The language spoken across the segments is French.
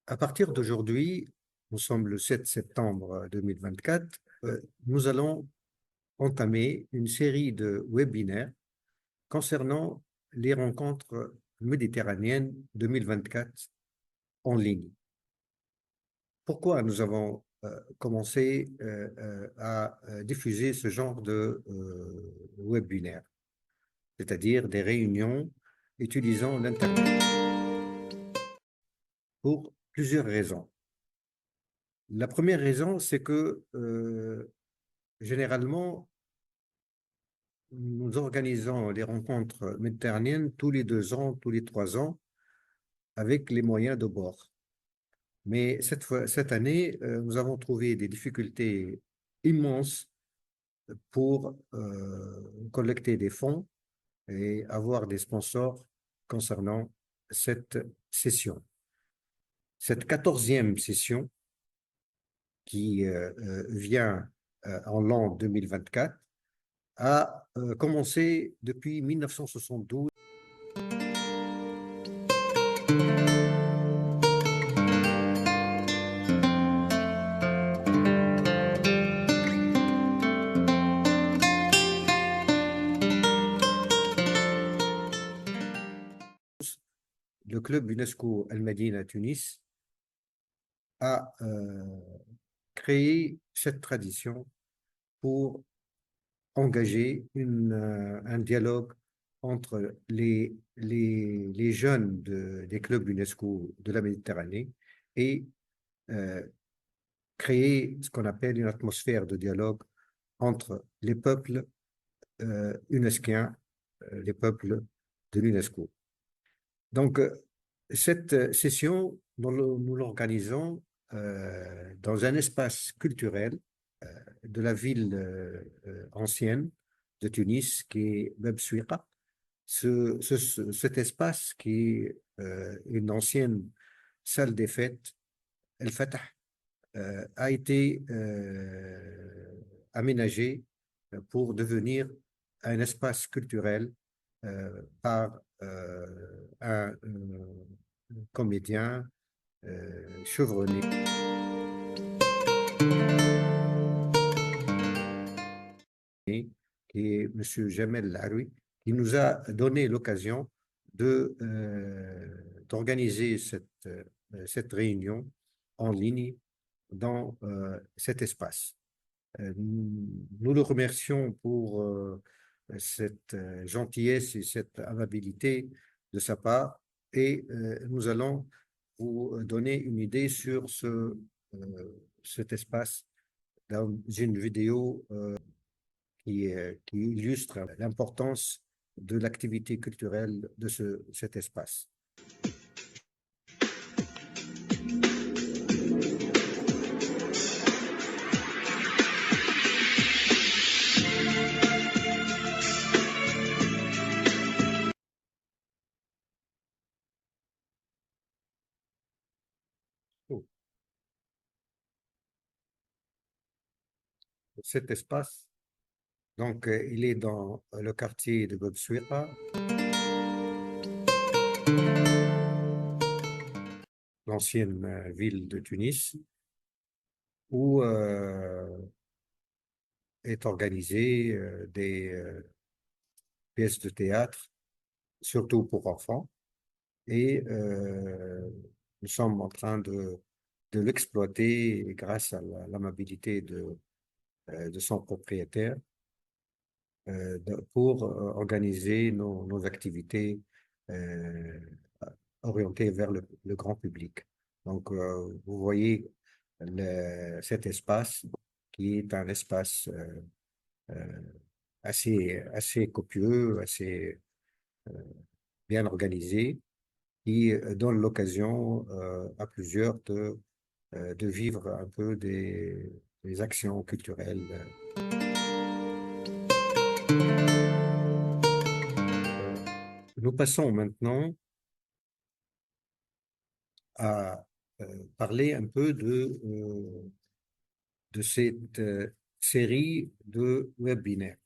À partir d'aujourd'hui, nous sommes le 7 septembre 2024, nous allons entamer une série de webinaires concernant les rencontres méditerranéennes 2024 en ligne. Pourquoi nous avons commencé à diffuser ce genre de webinaires, c'est-à-dire des réunions utilisant l'Internet, pour plusieurs raisons. La première raison, c'est que généralement, nous organisons les rencontres méditerranéennes tous les 2 ans, tous les 3 ans, avec les moyens de bord. Mais cette année, nous avons trouvé des difficultés immenses pour collecter des fonds et avoir des sponsors concernant cette session. Cette 14e session qui vient en l'an 2024 a commencé depuis 1972. Le club UNESCO Al Madina à Tunis a créé cette tradition pour engager un dialogue entre les jeunes des clubs UNESCO de la Méditerranée et créer ce qu'on appelle une atmosphère de dialogue entre les peuples unesquiens, les peuples de l'UNESCO. Donc, cette session, nous l'organisons dans un espace culturel de la ville ancienne de Tunis, qui est Bab Souiqa. Cet espace, qui est une ancienne salle des fêtes, El Fatah, a été aménagé pour devenir un espace culturel par un comédien chevronné, qui est M. Jamel Laroui, qui nous a donné l'occasion d'organiser cette réunion en ligne dans cet espace. Nous le remercions pour cette gentillesse et cette amabilité de sa part, et nous allons vous donner une idée sur cet espace dans une vidéo qui illustre l'importance de l'activité culturelle de cet espace. Cet espace, donc, il est dans le quartier de Bobsouira, l'ancienne ville de Tunis, où est organisé des pièces de théâtre, surtout pour enfants, et nous sommes en train de l'exploiter grâce à l'amabilité de son propriétaire pour organiser nos activités euh, orientées vers le grand public. Donc, vous voyez cet espace qui est un espace assez copieux, assez bien organisé, qui donne l'occasion à plusieurs de vivre un peu des actions culturelles. Nous passons maintenant à parler un peu de cette série de webinaires.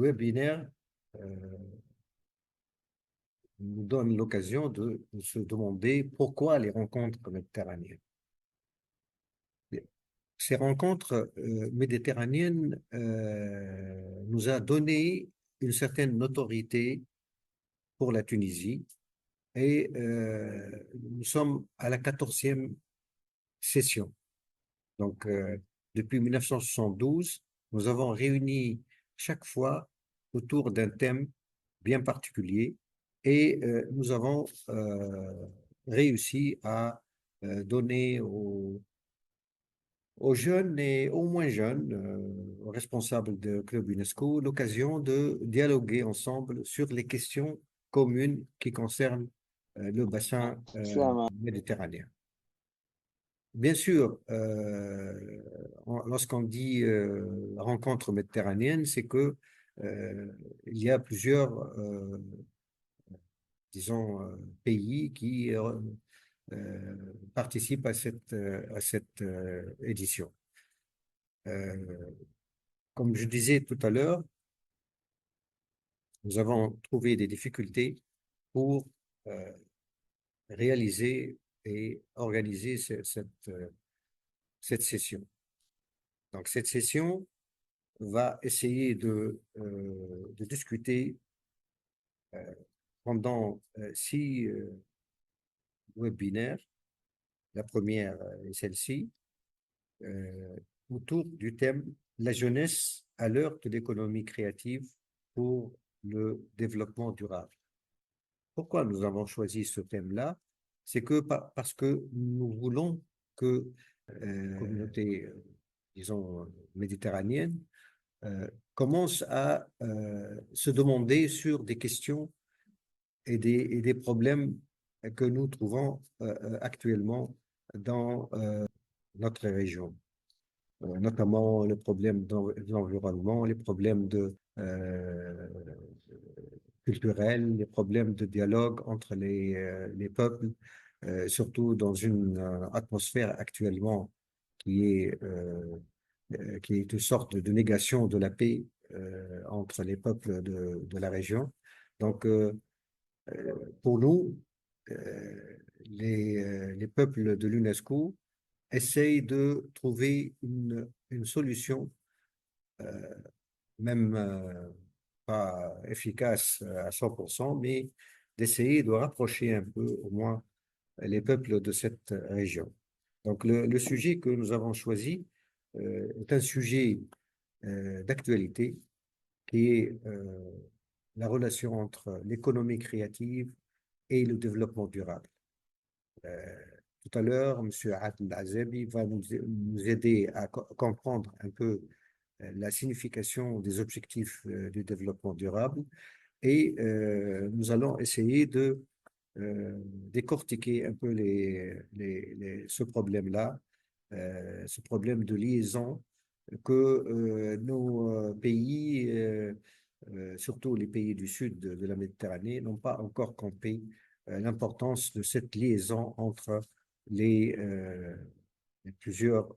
webinaire nous donne l'occasion de se demander pourquoi les rencontres méditerranéennes. Ces rencontres méditerranéennes nous a donné une certaine notoriété pour la Tunisie et nous sommes à la 14e session. Donc, depuis 1972, nous avons réuni chaque fois autour d'un thème bien particulier et nous avons réussi à donner aux jeunes et aux moins jeunes, aux responsables de Club UNESCO, l'occasion de dialoguer ensemble sur les questions communes qui concernent le bassin فاهم. méditerranéen. Bien sûr, lorsqu'on dit rencontre méditerranéenne, c'est que il y a plusieurs, disons, pays qui participent à cette édition. Comme je disais tout à l'heure, nous avons trouvé des difficultés pour réaliser et organiser cette session. Donc, cette session va essayer de discuter pendant 6 webinaires. La première est celle-ci, autour du thème La jeunesse à l'heure de l'économie créative pour le développement durable. Pourquoi nous avons choisi ce thème-là? C'est que parce que nous voulons que la communauté, disons, méditerranéenne, commence à se demander sur des questions et des problèmes que nous trouvons actuellement dans notre région, notamment le problème de l'environnement, les problèmes culturels, les problèmes de dialogue entre les peuples, surtout dans une atmosphère actuellement qui qui est une sorte de négation de la paix entre les peuples de la région. Donc, pour nous, les peuples de l'UNESCO essayent de trouver une solution, même pas efficace à 100%, mais d'essayer de rapprocher un peu au moins les peuples de cette région. Donc le sujet que nous avons choisi est un sujet d'actualité qui est la relation entre l'économie créative et le développement durable. Tout à l'heure, M. Adel Azabi va nous aider à comprendre un peu la signification des objectifs du développement durable et nous allons essayer de décortiquer un peu ce problème-là, ce problème de liaison que nos pays, surtout les pays du sud de la Méditerranée, n'ont pas encore compris l'importance de cette liaison entre les, euh, les plusieurs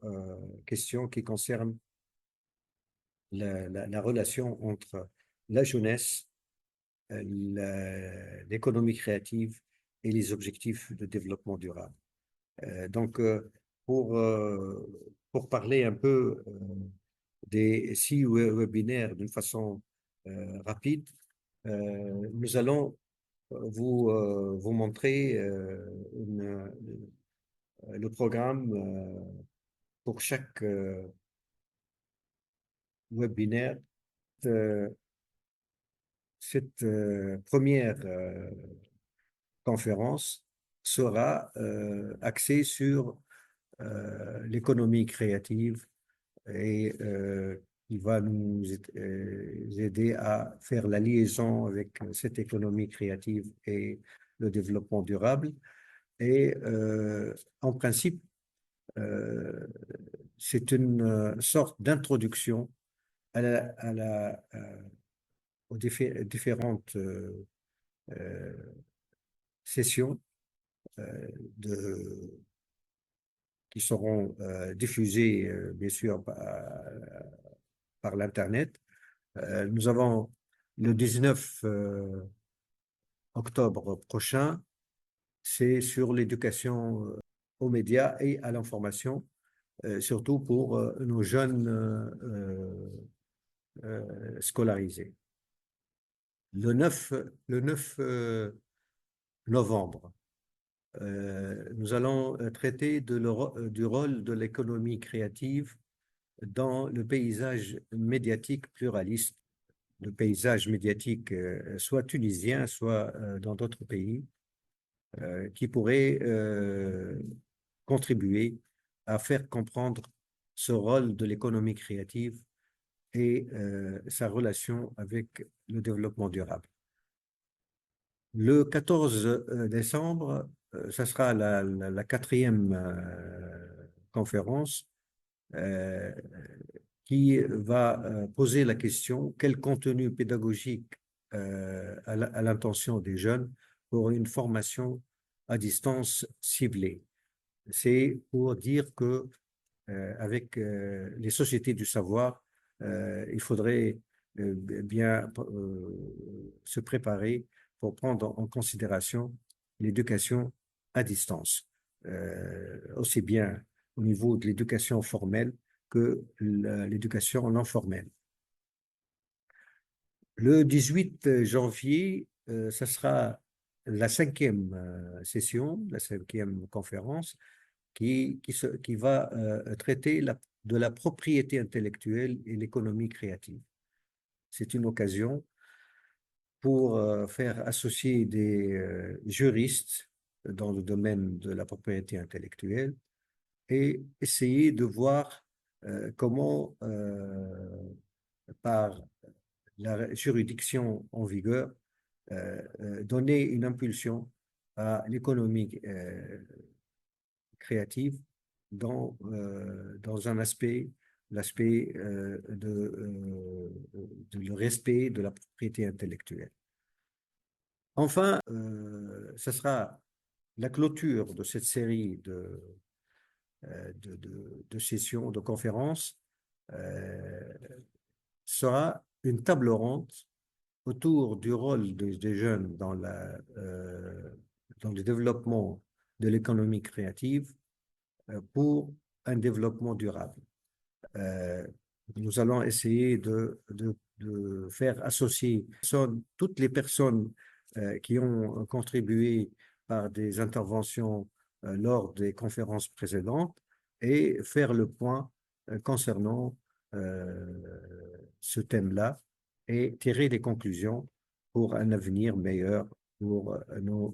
questions qui concernent la relation entre la jeunesse, l'économie créative et les objectifs de développement durable. Donc, pour parler un peu des 6 webinaires d'une façon rapide, nous allons vous montrer le programme pour chaque webinaire. Cette première conférence sera axée sur l'économie créative et il va nous aider à faire la liaison avec cette économie créative et le développement durable. Et en principe, c'est une sorte d'introduction aux différentes sessions de qui seront diffusées, bien sûr, par l'Internet. Nous avons Le 19 octobre prochain, c'est sur l'éducation aux médias et à l'information, surtout pour nos jeunes scolarisés. Le 9 novembre, nous allons traiter du rôle de l'économie créative dans le paysage médiatique pluraliste, le paysage médiatique soit tunisien, soit dans d'autres pays, qui pourrait contribuer à faire comprendre ce rôle de l'économie créative et sa relation avec le développement durable. Le 14 décembre, ça sera la quatrième conférence euh, qui va poser la question quel contenu pédagogique à l'intention des jeunes pour une formation à distance ciblée. C'est pour dire que avec les sociétés du savoir, il faudrait bien se préparer pour prendre en considération l'éducation à distance, aussi bien au niveau de l'éducation formelle que l'éducation non formelle. Le 18 janvier, ce sera la cinquième session, la cinquième conférence qui va traiter de la propriété intellectuelle et l'économie créative. C'est une occasion pour faire associer des juristes dans le domaine de la propriété intellectuelle et essayer de voir comment, par la juridiction en vigueur, donner une impulsion à l'économie créative dans un aspect, l'aspect de le respect de la propriété intellectuelle. Enfin, ce sera la clôture de cette série de sessions, de conférences, euh, sera une table ronde autour du rôle des jeunes dans le développement de l'économie créative pour un développement durable. Euh, Nous allons essayer de faire associer toutes les personnes qui ont contribué par des interventions lors des conférences précédentes et faire le point concernant ce thème-là et tirer des conclusions pour un avenir meilleur pour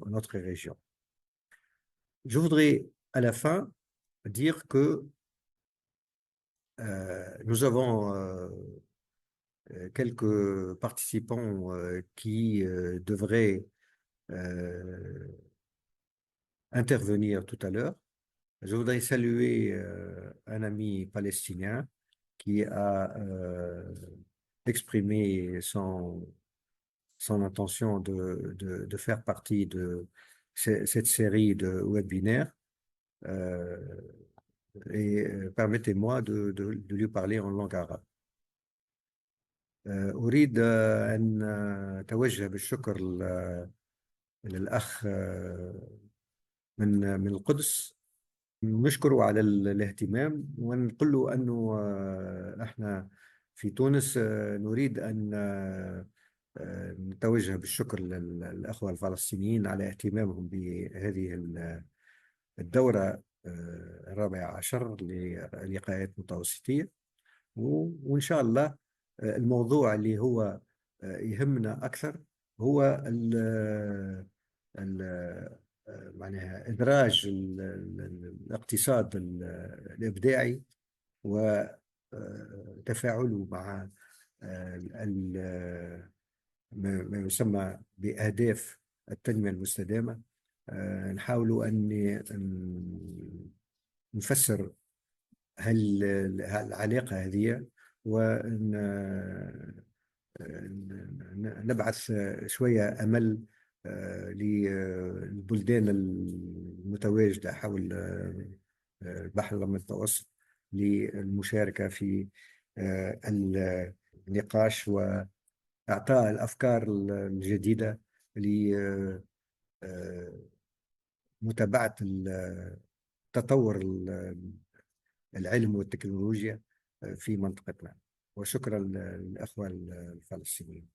notre région. Je voudrais à la fin dire que nous avons quelques participants qui devraient euh, intervenir tout à l'heure. Je voudrais saluer un ami palestinien qui a exprimé son intention de faire partie de cette série de webinaires. Euh, et permettez-moi de lui parler en langue arabe. أريد أن أتوجه بالشكر للأخ من القدس، نشكره على الاهتمام ونقول له أنه إحنا في تونس نريد أن نتوجه بالشكر للأخوة الفلسطينيين على اهتمامهم بهذه الدورة الرابعة عشر للقاءات متوسطية. وإن شاء الله الموضوع اللي هو يهمنا أكثر هو معناها إدراج الاقتصاد الإبداعي وتفاعله مع ما يسمى بأهداف التنمية المستدامة. نحاول أن نفسر العلاقة هذه ونبعث شوية أمل للبلدان المتواجدة حول البحر المتوسط للمشاركة في النقاش إعطاء الأفكار الجديدة، لمتابعة تطور العلم والتكنولوجيا في منطقتنا. وشكرا للأخوة الفلسطينيين.